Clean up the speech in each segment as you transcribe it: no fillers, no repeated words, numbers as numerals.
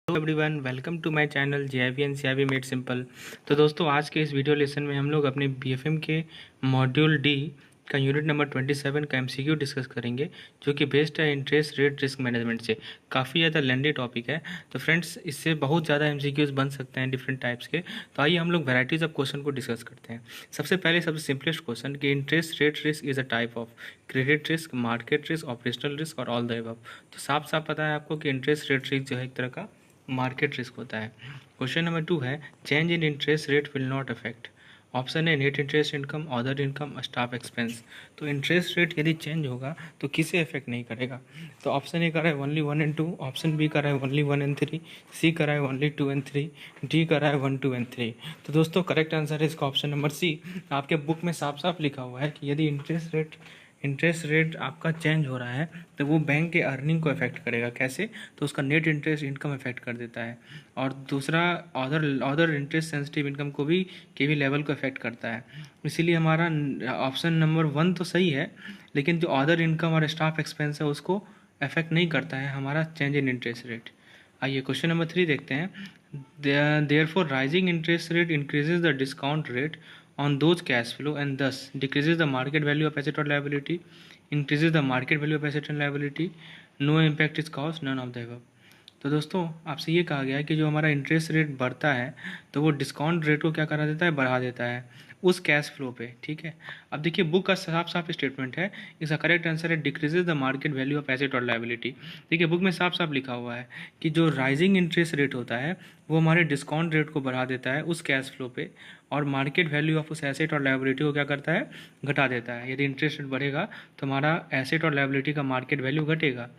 Hello everyone, welcome to my channel JAIIB and CAIIB made simple. तो दोस्तों, आज के इस वीडियो लेसन में हम लोग अपने बीएफएम के मॉड्यूल डी का यूनिट नंबर 27 का एमसीक्यू डिस्कस करेंगे, जो कि बेस्ड है इंटरेस्ट रेट रिस्क मैनेजमेंट से। काफ़ी ज़्यादा लेंदी टॉपिक है, तो फ्रेंड्स इससे बहुत ज़्यादा एमसीक्यूज बन सकते हैं डिफरेंट टाइप्स के। तो आइए हम लोग वैराइटीज़ ऑफ क्वेश्चन को डिस्कस करते हैं। सबसे पहले सबसे सिंपलेस्ट क्वेश्चन कि interest rate risk is a type of credit risk, market risk, operational risk और ऑल द अबव। तो साफ साफ पता है आपको कि इंटरेस्ट रेट रिस्क जो है एक तरह का मार्केट रिस्क होता है। क्वेश्चन नंबर 2 है change in interest rate will not affect. Option है net interest income, other income, staff expense. तो इंटरेस्ट रेट यदि चेंज होगा तो किसे अफेक्ट नहीं करेगा। तो ऑप्शन ए कर रहा है ओनली 1 एंड 2, ऑप्शन बी कर रहा है ओनली 1 एंड 3, सी कर रहा है ओनली 2 एंड 3, डी कर रहा है 1, 2 एंड 3। तो दोस्तों करेक्ट आंसर है इसका ऑप्शन नंबर सी। आपके बुक में साफ साफ लिखा हुआ है कि यदि इंटरेस्ट रेट आपका चेंज हो रहा है तो वो बैंक के अर्निंग को अफेक्ट करेगा। कैसे? तो उसका नेट इंटरेस्ट इनकम अफेक्ट कर देता है, और दूसरा अदर इंटरेस्ट सेंसिटिव इनकम को भी के भी लेवल को अफेक्ट करता है। इसीलिए हमारा ऑप्शन नंबर 1 तो सही है, लेकिन जो अदर इनकम और स्टाफ एक्सपेंस है उसको अफेक्ट नहीं करता है हमारा चेंज इन इंटरेस्ट रेट। आइए क्वेश्चन नंबर 3 देखते हैं। Therefore, rising interest rate increases the discount rate on those cash flow and thus decreases the market value of asset or liability, increases the market value of asset and liability. No impact is caused, none of the above. तो दोस्तों आपसे ये कहा गया है कि जो हमारा इंटरेस्ट रेट बढ़ता है तो वो डिस्काउंट रेट को क्या करा देता है, बढ़ा देता है उस कैश फ्लो पे। ठीक है, अब देखिए बुक का साफ साफ स्टेटमेंट है, इसका करेक्ट आंसर है decreases the market value of asset और लायबिलिटी। देखिए बुक में साफ साफ लिखा हुआ है कि जो राइजिंग इंटरेस्ट रेट होता है वो हमारे डिस्काउंट रेट को बढ़ा देता है उस कैश फ्लो पे, और मार्केट वैल्यू ऑफ उस एसेट और लायबिलिटी को क्या करता है, घटा देता है। यदि इंटरेस्ट रेट बढ़ेगा तो हमारा एसेट और लायबिलिटी का मार्केट वैल्यू घटेगा।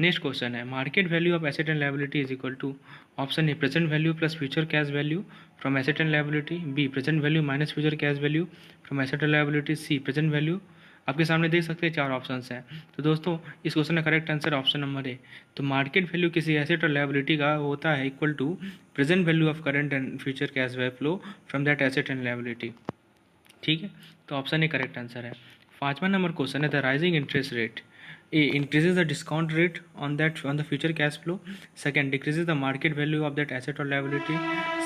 नेक्स्ट क्वेश्चन है market value of asset and liability is equal to. Option A present value plus future cash value from asset and liability, B present value minus future cash value from asset and liability, C present value. आपके सामने देख सकते हैं 4 options हैं। तो दोस्तों इस question का correct answer option number A. तो मार्केट वैल्यू किसी एसेट और लायबिलिटी का होता है equal to present value of current and future cash flow from that asset and liability. ठीक है, तो ऑप्शन ए करेक्ट आंसर है। 5वां नंबर क्वेश्चन है the rising interest rate A increases the discount rate on the future cash flow. Second, decreases the market value of that asset or liability.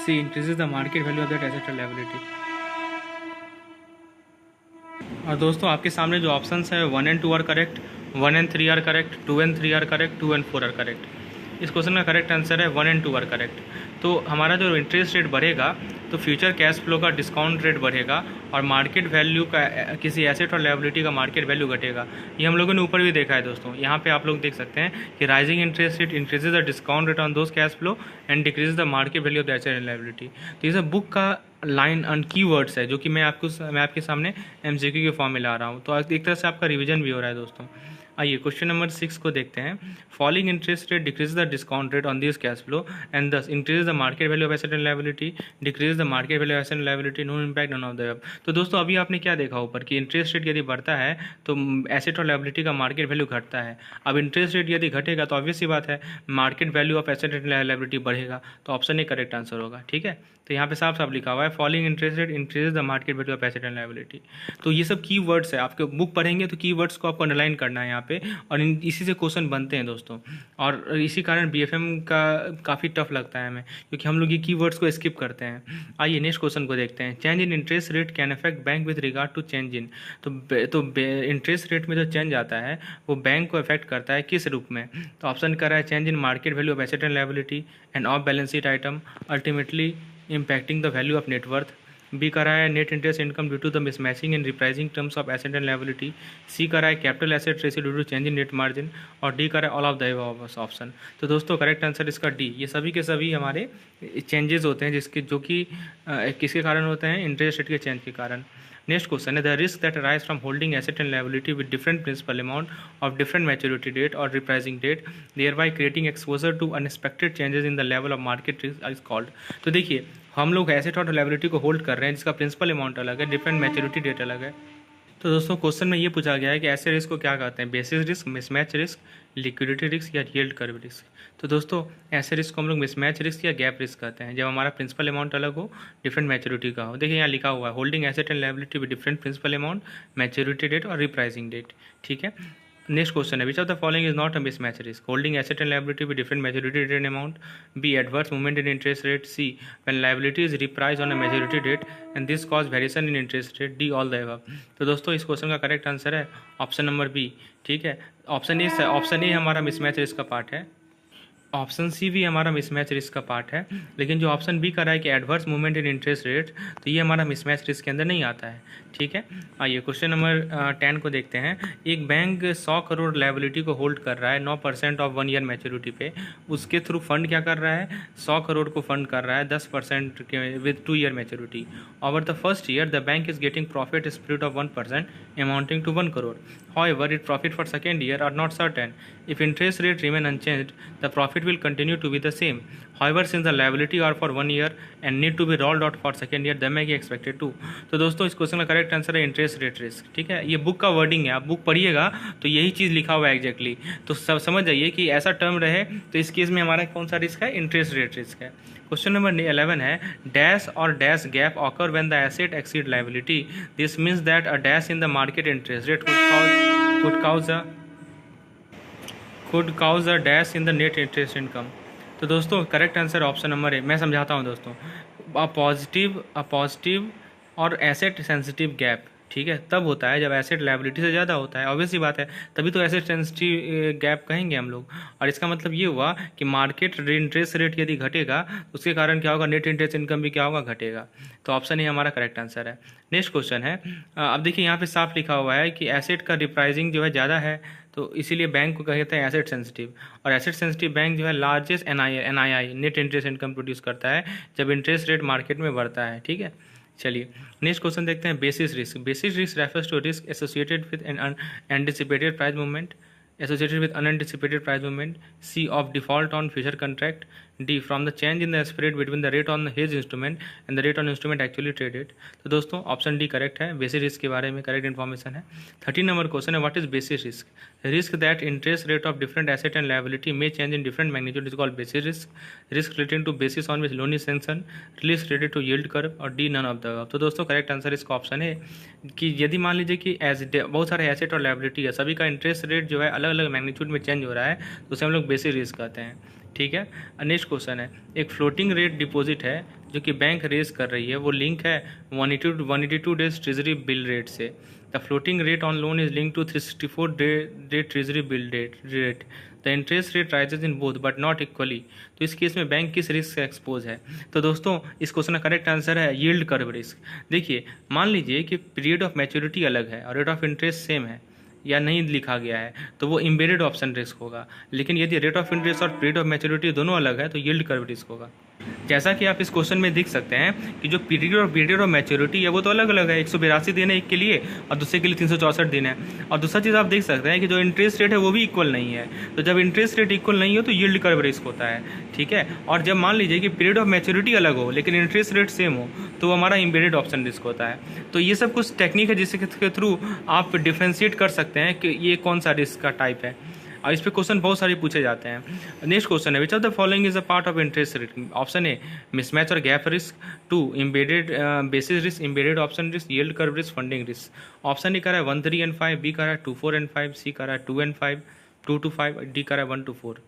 C increases the market value of that asset or liability. और दोस्तों आपके सामने जो options है 1 and 2 are correct, 1 and 3 are correct, 2 and 3 are correct, 2 and 4 are correct. इस question का correct answer है 1 and 2 are correct. तो हमारा जो इंटरेस्ट रेट बढ़ेगा तो फ्यूचर कैश फ्लो का डिस्काउंट रेट बढ़ेगा और मार्केट वैल्यू का किसी एसेट और लायबिलिटी का मार्केट वैल्यू घटेगा। ये हम लोगों ने ऊपर भी देखा है दोस्तों। यहाँ पे आप लोग देख सकते हैं कि rising interest rate increases the discount rate on those cash flow and decreases the market value of the asset and liability. तो ये सब बुक का लाइन एंड की वर्ड्स है जो कि मैं आपके सामने एमसीक्यू के फॉर्म में ला रहा हूँ। तो एक तरह से आपका रिवीजन भी हो रहा है दोस्तों। आइए क्वेश्चन नंबर 6 को देखते हैं। Falling interest rate decrease the discount rate on this cash flow and thus increase the market value of asset and liability, decrease the market value of asset and liability, no impact none of the above. तो दोस्तों अभी आपने क्या देखा ऊपर कि interest rate यदि बढ़ता है तो एसेट और लायबिलिटी का मार्केट वैल्यू घटता है। अब इंटरेस्ट रेट यदि घटेगा तो ऑब्वियस सी बात है market value of asset and liability बढ़ेगा। तो ऑप्शन ए करेक्ट आंसर होगा। ठीक है, तो यहाँ पे साफ साफ लिखा हुआ है falling interest rate increase the market value of asset and liability. तो ये सब की वर्ड्स है, आपके बुक पढ़ेंगे तो की वर्ड्स को आपको अंडरलाइन करना है यहाँ पे, और इसी से क्वेश्चन बनते हैं दोस्तों। और इसी कारण बीएफएम का काफ़ी टफ लगता है हमें, क्योंकि हम लोग ये की वर्ड्स को स्किप करते हैं। आइए नेक्स्ट क्वेश्चन को देखते हैं। Change in interest rate can affect bank with regard to change in. तो इंटरेस्ट रेट में जो चेंज आता है वो बैंक को अफेक्ट करता है किस रूप में। तो ऑप्शन कर रहा है change in market value of asset and liability and of balance sheet item ultimately impacting the value of net worth। B का रहा है net interest income due to the mismatching in repricing terms of asset and liability. C का रहा है capital asset ratio due to change in net margin, और D का रहा है all of the above option. तो दोस्तों करेक्ट आंसर इसका डी। ये सभी के सभी हमारे चेंजेस होते हैं जो कि किसके कारण होते हैं, इंटरेस्ट रेट के चेंज के कारण। नेक्स्ट क्वेश्चन है the risk that arise from holding asset and liability with different principal amount of different maturity date और repricing date, thereby creating exposure to unexpected changes in the level of market risk is called. तो देखिए हम लोग asset और liability को hold कर रहे हैं जिसका प्रिंसिपल अमाउंट अलग है, डिफरेंट मैच्योरिटी डेट अलग है। तो दोस्तों क्वेश्चन में ये पूछा गया है कि ऐसे रिस्क को क्या कहते हैं, basis risk, mismatch risk, liquidity risk या यील्ड कर्व रिस्क। तो दोस्तों ऐसे रिस्क को हम लोग मिसमैच रिस्क या गैप रिस्क कहते हैं जब हमारा प्रिंसिपल अमाउंट अलग हो, डिफरेंट मैच्योरिटी का हो। देखिए यहाँ लिखा हुआ है holding asset and liability with different principal amount, maturity date और रिप्राइजिंग डेट। ठीक है, नेक्स्ट क्वेश्चन है, which of the following is not a mismatch risk? Holding asset and liability with different maturity date and amount, B adverse movement in interest rate, C when liability is reprice on a maturity date and this cause variation in interest rate, D all the above. तो दोस्तों इस question का correct answer है option number B. ठीक है, option A हमारा mismatch risk का part है, ऑप्शन सी भी हमारा मिसमैच रिस्क का पार्ट है, लेकिन जो ऑप्शन बी कर रहा है कि adverse movement in interest rate, तो ये हमारा मिसमैच रिस्क के अंदर नहीं आता है। ठीक है, आइए क्वेश्चन नंबर 10 को देखते हैं। एक बैंक 100 करोड़ लायबिलिटी को होल्ड कर रहा है 9% ऑफ 1 ईयर मैच्योरिटी पे, उसके थ्रू फंड क्या कर रहा है, 100 करोड़ को फंड कर रहा है 10% के with 2 year maturity. Over the first year the bank is getting profit split of 1% amounting to 1 crore. However, its profit for second year are not certain. If interest rate remain unchanged, the profit will continue to be the same. However, since the liability are for 1 year and need to be rolled out for second year, they may be expected to. तो दोस्तों इस question का correct answer है interest rate risk. ठीक है, ये book का wording है, आप बुक पढ़िएगा तो यही चीज़ लिखा हुआ है एग्जैक्टली। तो सब समझ जाइए कि ऐसा टर्म रहे तो इस केस में हमारा कौन सा रिस्क है, इंटरेस्ट रेट रिस्क है। क्वेश्चन नंबर 11 है, डैश और dash gap occur when the asset exceed liability, this means that a dash in the market interest rate could cause a dash in the net interest income। तो दोस्तों correct answer option number ए। मैं समझाता हूँ दोस्तों, a positive और asset sensitive gap, ठीक है, तब होता है जब एसेट लायबिलिटी से ज़्यादा होता है, ऑब्वियस सी बात है, तभी तो एसेट सेंसिटिव गैप कहेंगे हम लोग। और इसका मतलब ये हुआ कि मार्केट इंटरेस्ट रेट यदि घटेगा तो उसके कारण क्या होगा, नेट इंटरेस्ट इनकम भी क्या होगा, घटेगा। तो ऑप्शन ही हमारा करेक्ट आंसर है। नेक्स्ट क्वेश्चन है, अब देखिए यहाँ पे साफ लिखा हुआ है कि एसेट का रिप्राइजिंग जो है ज़्यादा है, तो इसीलिए बैंक को कहते हैं एसेट सेंसिटिव। और एसेट सेंसिटिव बैंक जो है largest NII net interest income produce करता है जब इंटरेस्ट रेट मार्केट में बढ़ता है। ठीक है, चलिए नेक्स्ट क्वेश्चन देखते हैं, basis risk. Basis risk refers to risk associated with an unanticipated price movement, associated with unanticipated price movement, C of default on future contract, D from the change in the spread between the rate on his instrument and the rate on instrument actually traded। तो दोस्तों option D correct है, basis risk के बारे में correct information है। 13 number question है, what is basis risk? Risk that interest rate of different asset and liability may change in different magnitude is called basis risk. Risk related to basis on which loan is sanction, risk related to yield curve, और D none of the above. तो दोस्तों correct answer इसका option है कि यदि मान लीजिए कि बहुत सारे एसेट और लायबिलिटी है, सभी का इंटरेस्ट रेट जो है अलग अलग मैग्नीट्यूड में चेंज हो रहा है, तो उसे हम लोग बेसिस रिस्क कहते हैं। ठीक है, नेक्स्ट क्वेश्चन है, एक फ्लोटिंग रेट डिपॉजिट है जो कि बैंक रेज कर रही है, वो लिंक है 182 डेज ट्रेजरी बिल रेट से। The floating rate on loan is link to 364 day treasury bill rate. The interest rate raises in both but not equally. तो इस केस में बैंक किस रिस्क से एक्सपोज है? तो दोस्तों इस क्वेश्चन का करेक्ट आंसर है यील्ड कर्व रिस्क। देखिए मान लीजिए कि पीरियड ऑफ मैच्योरिटी अलग है और रेट ऑफ इंटरेस्ट सेम है या नहीं लिखा गया है, तो वो एम्बेडेड ऑप्शन रिस्क होगा। लेकिन यदि रेट ऑफ इंटरेस्ट और पीरियड ऑफ मैच्योरिटी दोनों अलग है तो यील्ड कर्व रिस्क होगा। जैसा कि आप इस क्वेश्चन में देख सकते हैं कि जो पीरियड ऑफ मैच्योरिटी है वो तो अलग अलग है, 182 दिन है एक के लिए और दूसरे के लिए 364 दिन है। और दूसरा चीज़ आप देख सकते हैं कि जो इंटरेस्ट रेट है वो भी इक्वल नहीं है। तो जब इंटरेस्ट रेट इक्वल नहीं हो तो यील्ड कर्व रिस्क होता है। ठीक है, और जब मान लीजिए कि पीरियड ऑफ मैच्योरिटी अलग हो लेकिन इंटरेस्ट रेट सेम हो तो वो हमारा एम्बेडेड ऑप्शन रिस्क होता है। तो ये सब कुछ टेक्निक है जिसके थ्रू आप डिफ्रेंशिएट कर सकते हैं कि ये कौन सा रिस्क का टाइप है, और इस पे क्वेश्चन बहुत सारे पूछे जाते हैं। नेक्स्ट क्वेश्चन है, which of the following is a part of interest rate? Option A mismatch और gap risk, 2 embedded basis risk, embedded option risk, yield curve risk, funding risk. Option A कर रहा है 1, 3 and 5, बी कर रहा है 2, 4 and 5, सी कर रहा है 2 and 5, 2 to 5, डी कर रहा है 1 to 4।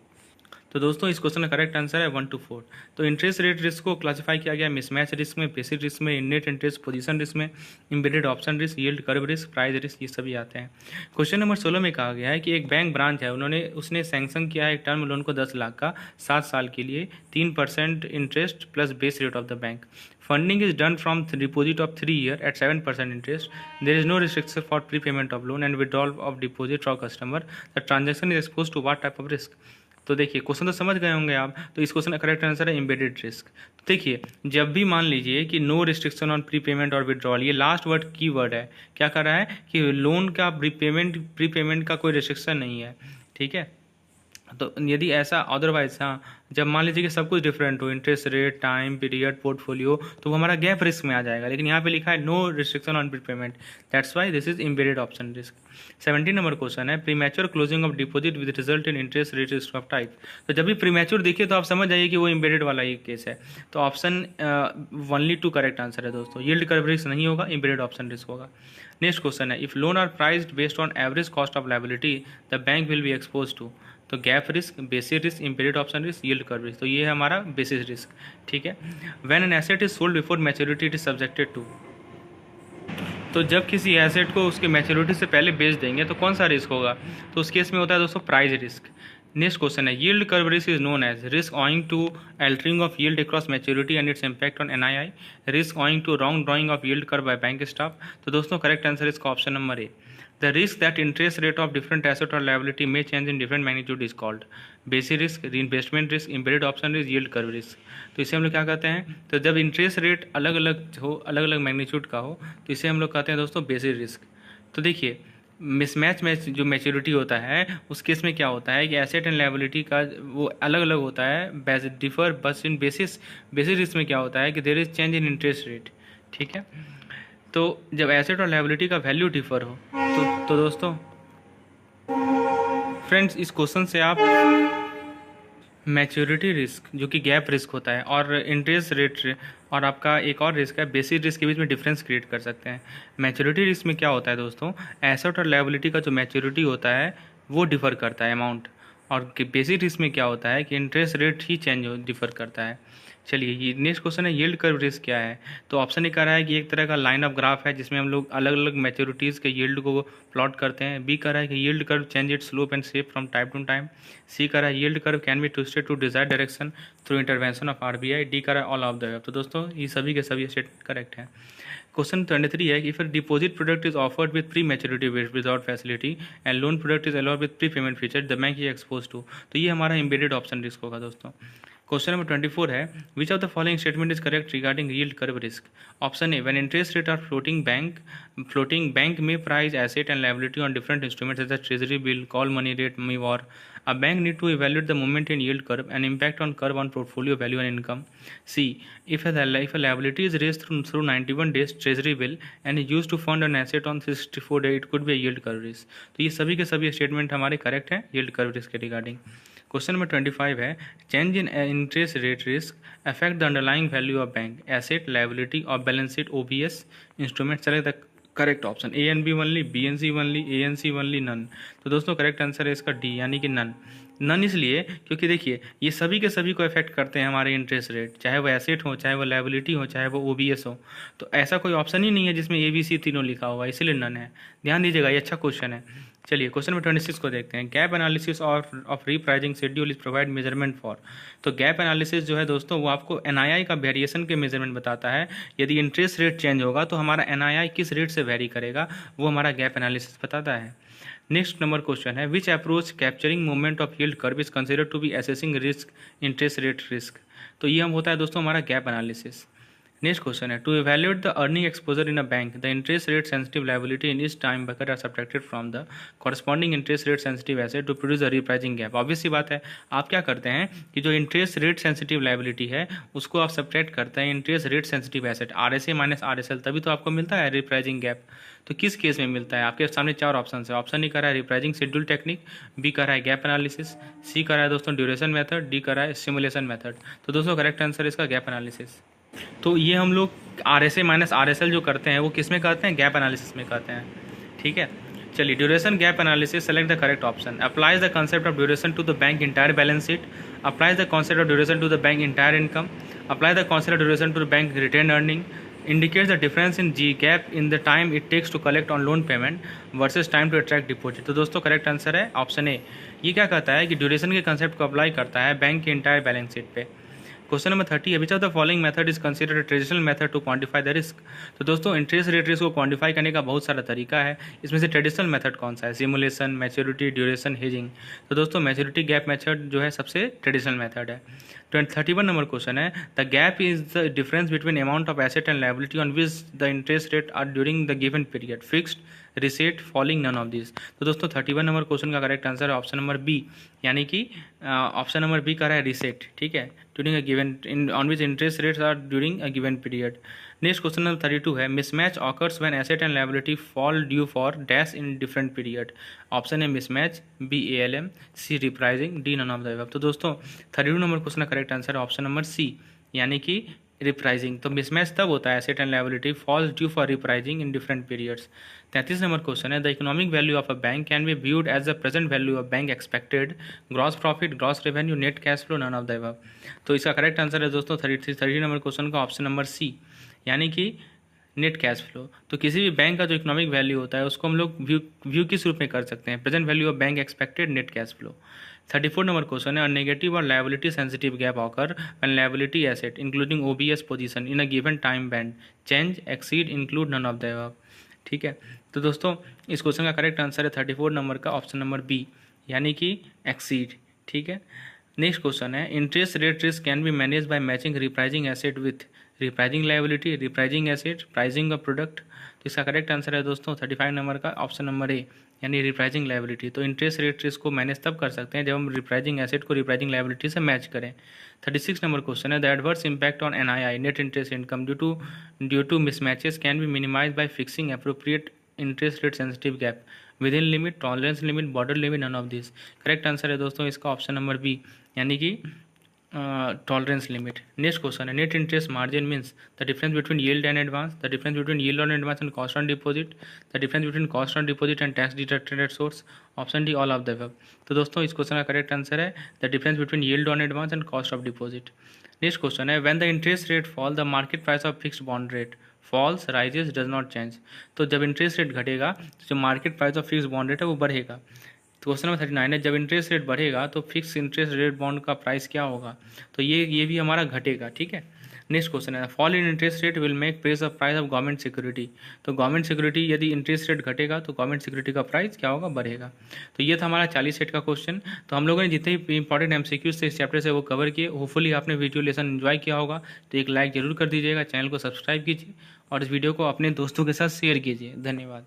तो दोस्तों इस क्वेश्चन का करेक्ट आंसर है 1 to 4। तो इंटरेस्ट रेट रिस्क को क्लासिफाई किया गया मिसमैच रिस्क में, बेसिस रिस्क में, नेट इंटरेस्ट पोजीशन रिस्क में, embedded option risk, yield curve risk, price risk, ये सभी आते हैं। क्वेश्चन नंबर 16 में कहा गया है कि एक बैंक ब्रांच है, उसने सैंक्शन किया है एक टर्म लोन को 10 लाख का 7 साल के लिए, 3% interest plus base rate of the bank. Funding is done from deposit of 3 year at 7% interest. There is no restriction for prepayment of loan and withdrawal of deposit from customer. The transaction is exposed to what type of risk? तो देखिए question तो समझ गए होंगे आप। तो इस question का करेक्ट आंसर है एम्बेडेड रिस्क। तो देखिए जब भी मान लीजिए कि नो रिस्ट्रिक्शन ऑन प्रीपेमेंट और विड्रॉल, ये लास्ट वर्ड की वर्ड है, क्या कर रहा है कि लोन का प्रीपेमेंट का कोई रिस्ट्रिक्शन नहीं है। ठीक है, तो यदि ऐसा अदरवाइज, हाँ, जब मान लीजिए कि सब कुछ डिफरेंट हो, interest rate, time period, portfolio, तो वो हमारा गैप रिस्क में आ जाएगा। लेकिन यहाँ पे लिखा है no restriction on prepayment, that's why this is embedded option risk. 17 number question है, premature closing of deposit with result in interest rate risk of type. तो जब भी प्रीमैच्योर देखिए तो आप समझ जाइए कि वो एम्बेडेड वाला ही केस है। तो ऑप्शन 1 to करेक्ट आंसर है दोस्तों, यील्ड कर्व रिस्क नहीं होगा, एम्बेडेड ऑप्शन रिस्क होगा। नेक्स्ट क्वेश्चन है, if loan are priced based on average cost of liability the bank will be expose to. तो gap risk, basis risk, embedded option risk, yield curve risk. तो ये है हमारा basis risk, ठीक है। When an asset is sold before maturity it is subjected to. तो जब किसी एसेट को उसके मैच्योरिटी से पहले बेच देंगे तो कौन सा रिस्क होगा, तो उस केस में होता है दोस्तों प्राइस रिस्क। नेक्स्ट क्वेश्चन है, yield curve risk is known as risk owing to altering of yield across maturity and its impact on NII, risk owing to wrong drawing of yield curve by bank staff. तो दोस्तों correct answer इसका option number A. The risk that interest rate of different asset or liability may change in different magnitude is called basic risk, reinvestment risk, embedded option risk, yield curve risk। तो इसे हम लोग क्या कहते हैं, तो जब इंटरेस्ट रेट अलग अलग हो, अलग अलग मैग्नीट्यूड का हो, तो इसे हम लोग कहते हैं दोस्तों बेसिक रिस्क। तो देखिए मिसमैच में जो मैच्योरिटी होता है उस केस में क्या होता है कि एसेट एंड लायबिलिटी का वो अलग अलग होता है, डिफर बस इन बेसिस रिस्क में क्या होता है कि there is change in interest rate, ठीक है। तो जब एसेट और लायबिलिटी का वैल्यू डिफर हो तो दोस्तों फ्रेंड्स इस क्वेश्चन से आप मैच्योरिटी रिस्क जो कि गैप रिस्क होता है और इंटरेस्ट रेट और आपका एक और रिस्क है बेसिक रिस्क के बीच में डिफरेंस क्रिएट कर सकते हैं। मैच्योरिटी रिस्क में क्या होता है दोस्तों, एसेट और लायबिलिटी का जो मैच्योरिटी होता है वो डिफर करता है अमाउंट, और बेसिक रिस्क में क्या होता है कि इंटरेस्ट रेट ही चेंज डिफर करता है। चलिए ये नेक्स्ट क्वेश्चन है, यील्ड कर्व रिस्क क्या है। तो ऑप्शन ए कह रहा है कि एक तरह का लाइन ऑफ ग्राफ है जिसमें हम लोग अलग अलग मैच्योरिटीज़ के यील्ड को प्लॉट करते हैं। बी कह रहा है कि yield curve change it slope and shape from time to time. C कह रहा है yield curve can be twisted to desired direction through intervention of RBI. D कह रहा है ऑल ऑफ द अबव। तो दोस्तों ये सभी के सभी स्टेट करेक्ट हैं। क्वेश्चन 23 है कि if deposit product is offered with pre maturity without facility and loan product is allowed with pre payment feature the bank is expose to. तो ये हमारा एम्बेडेड ऑप्शन रिस्क होगा दोस्तों। क्वेश्चन नंबर 24 है, which of the following statement is correct regarding yield curve risk. Option A, when interest rate are floating bank में price asset and liability on different instruments as the treasury bill, call money rate, MIBOR, a bank need to evaluate the movement in yield curve and impact on curve on portfolio value and income. C, if a liability is raised through 91 days treasury bill and is used to fund an asset on 64 days, it could be a yield curve risk। तो ये सभी के सभी statement हमारे correct हैं yield curve risk के regarding. Question number 25 है, change in interest rate risk affect the underlying value of bank asset liability और balance sheet OBS instrument. Select the correct option, A and B only, B and C only, A and C only, none. तो दोस्तों correct answer है इसका D यानी कि none. None इसलिए क्योंकि देखिए ये सभी के सभी को इफेक्ट करते हैं हमारे इंटरेस्ट रेट, चाहे वो एसेट हो, चाहे वो लायबिलिटी हो, चाहे वो ओबीएस हो। तो ऐसा कोई ऑप्शन ही नहीं है जिसमें ए बी सी तीनों लिखा हुआ, इसलिए नन है। ध्यान दीजिएगा ये अच्छा क्वेश्चन है। चलिए क्वेश्चन नंबर 26 को देखते हैं, gap analysis of repricing schedule is provide measurement for. तो गैप एनालिसिस जो है दोस्तों वो आपको एनआईआई का वेरिएशन के मेजरमेंट बताता है। यदि इंटरेस्ट रेट चेंज होगा तो हमारा एनआईआई किस रेट से वेरी करेगा वो हमारा गैप एनालिसिस बताता है। नेक्स्ट नंबर क्वेश्चन है, which approach capturing movement of yield curve is considered to be assessing risk interest rate risk. तो ये हम होता है दोस्तों हमारा गैप एनालिसिस। नेक्स्ट क्वेश्चन है, to evaluate the earning exposure in a bank the interest rate sensitive liability in इस time bucket are subtracted from the corresponding interest rate sensitive asset to produce a repricing gap. Obvious सी बात है, आप क्या करते हैं कि जो इंटरेस्ट रेट सेंसिटिव लायबिलिटी है उसको आप सब्ट्रैक्ट करते हैं interest rate sensitive asset RSA minus RSL, तभी तो आपको मिलता है रीप्राइजिंग गैप। तो किस केस में मिलता है, आपके सामने चार ऑप्शन है। ऑप्शन ए कर रहा है रिप्राइजिंग शेड्यूल टेक्निक, बी कर रहा है गैप एनालिसिस, सी कर रहा है दोस्तों ड्यूरेशन मेथड, डी कर रहा है सिमुलेशन मेथड। तो दोस्तों करेक्ट आंसर इसका गैप एनालिसिस। तो ये हम लोग आरएसए माइनस आरएसएल जो करते हैं वो किस में करते हैं, गैप एनालिसिस में करते हैं, ठीक है। चलिए duration gap analysis, select the correct option, applies the concept of duration to the bank entire balance sheet, applies the concept of duration to the bank entire income, apply the concept of duration to the bank retain earning, indicates the difference in G gap in the time it takes to collect on loan payment versus time to attract deposit। तो दोस्तों correct answer है option A. ये क्या कहता है कि duration के concept को अप्लाई करता है बैंक के इंटायर बैलेंस शीट पे। क्वेश्चन नंबर 30 है, which of the following method is considered a traditional method to quantify the risk. तो दोस्तों इंटरेस्ट रेट रिस्क को क्वांटिफाई करने का बहुत सारा तरीका है, इसमें से ट्रेडिशनल मेथड कौन सा है, सिमुलेशन, मैच्योरिटी, ड्यूरेशन, हेजिंग। तो दोस्तों मैच्योरिटी गैप मेथड जो है सबसे ट्रेडिशनल मेथड है। 31 नंबर क्वेश्चन है, the gap is the difference between amount of asset and liability on which the interest rate are during the given period, fixed, reset, falling, none of this. तो दोस्तों 31 number question का correct answer है option number B, यानी कि option number B का है reset, ठीक है, during a given on which interest rates are during a given period. Next question number 32 है, mismatch occurs when asset and liability fall due for dash in different period. Option है mismatch, B ALM, C repricing, D none of the above. तो दोस्तों 32 नंबर question का correct answer है option number C, यानी कि repricing, तो mismatch तब होता है asset and liability false due for repricing in different periods. 33 number question है, the economic value of a bank can be viewed as the present value of bank expected, gross profit, gross revenue, net cash flow, none of the above. तो इसका correct answer है दोस्तों 30 number question का option number C, यानी कि net cash flow. तो किसी भी बैंक का जो इकोनॉमिक वैल्यू होता है उसको हम लोग व्यू किस रूप में कर सकते हैं, present value of bank expected, net cash flow. 34 number question है, नेगेटिव और liability sensitive gap occur when liability asset including OBS position in a given time band change, exceed, include, none of the above. ठीक है, तो दोस्तों इस question का correct answer है 34 number का ऑप्शन नंबर बी, यानी कि एक्सीड। ठीक है, नेक्स्ट क्वेश्चन है, interest rate risk can be manage by matching repricing asset with repricing liability, repricing asset, pricing of product. तो इसका करेक्ट आंसर है दोस्तों 35 नंबर का ऑप्शन नंबर ए, यानी रिप्राइजिंग लायबिलिटी। तो इंटरेस्ट रेट रिस्क को manage तब कर सकते हैं जब हम रिप्राइजिंग एसेट को रिप्राइजिंग लायबिलिटी से मैच करें। 36 नंबर क्वेश्चन है, the adverse impact on NII net interest income due to mismatches can be minimize by fixing appropriate interest rate sensitive gap within limit, tolerance limit, border limit, none of this. Correct answer है दोस्तों इसका option number B, यानी कि tolerance limit. Next question है, net interest margin means the difference between yield and advance, the difference between yield on advance and cost on deposit, the difference between cost on deposit and tax deducted at source, option D all of the above. तो दोस्तों इस question का correct answer है the difference between yield on advance and cost of deposit. Next question है, when the interest rate fall the market price of fixed bond rate falls, rises, does not change. तो जब interest rate घटेगा तो जो market price of fixed bond rate है वो बढ़ेगा। तो क्वेश्चन नंबर 39 है, जब इंटरेस्ट रेट बढ़ेगा तो फिक्स इंटरेस्ट रेट बॉन्ड का प्राइस क्या होगा, तो ये भी हमारा घटेगा। ठीक है, नेक्स्ट क्वेश्चन है, fall in interest rate will make press of price of government security. तो गवर्नमेंट सिक्योरिटी यदि इंटरेस्ट रेट घटेगा तो गवर्नमेंट सिक्योरिटी का प्राइस क्या होगा, बढ़ेगा। तो ये था हमारा 40 सेट का क्वेश्चन। तो हम लोगों ने जितने भी इंपॉर्टेंट एमसीक्यूज थे इस चैप्टर से वो कवर किए। होपफुली आपने वीडियो लेसन एंजॉय किया होगा, तो एक लाइक जरूर कर दीजिएगा, चैनल को सब्सक्राइब कीजिए और इस वीडियो को अपने दोस्तों के साथ शेयर कीजिए। धन्यवाद।